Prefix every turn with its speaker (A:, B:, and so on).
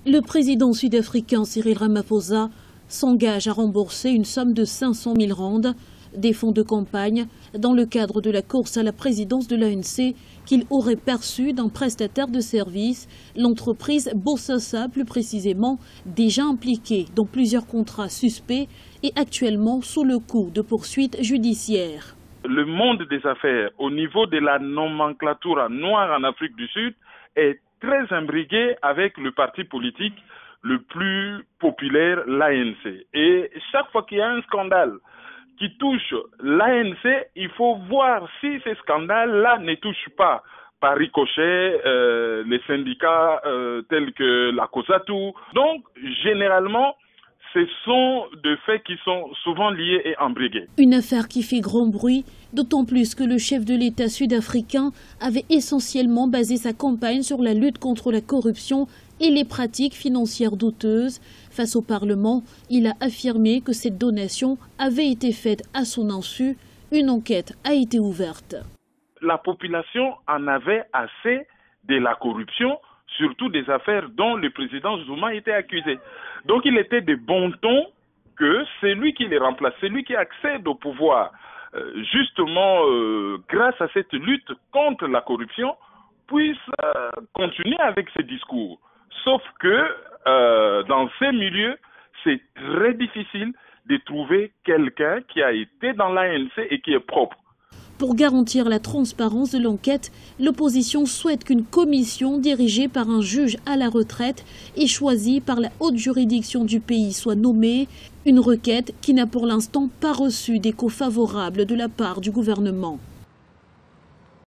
A: Le président sud-africain Cyril Ramaphosa s'engage à rembourser une somme de 500 000 rands des fonds de campagne dans le cadre de la course à la présidence de l'ANC qu'il aurait perçu d'un prestataire de services, l'entreprise Bosasa plus précisément, déjà impliquée dans plusieurs contrats suspects et actuellement sous le coup de poursuites judiciaires.
B: Le monde des affaires au niveau de la nomenclature noire en Afrique du Sud est très imbriqué avec le parti politique le plus populaire, l'ANC. Et chaque fois qu'il y a un scandale qui touche l'ANC, il faut voir si ces scandales-là ne touchent pas par ricochet les syndicats tels que la COSATU. Donc, généralement, ce sont des faits qui sont souvent liés et imbriqués.
A: Une affaire qui fait grand bruit, d'autant plus que le chef de l'État sud-africain avait essentiellement basé sa campagne sur la lutte contre la corruption et les pratiques financières douteuses. Face au Parlement, il a affirmé que cette donation avait été faite à son insu. Une enquête a été ouverte.
B: La population en avait assez de la corruption, surtout des affaires dont le président Zuma était accusé. Donc il était de bon ton que celui qui les remplace, celui qui accède au pouvoir, justement grâce à cette lutte contre la corruption, puisse continuer avec ses discours. Sauf que dans ces milieux, c'est très difficile de trouver quelqu'un qui a été dans l'ANC et qui est propre.
A: Pour garantir la transparence de l'enquête, l'opposition souhaite qu'une commission dirigée par un juge à la retraite et choisie par la haute juridiction du pays soit nommée. Une requête qui n'a pour l'instant pas reçu d'écho favorable de la part du gouvernement.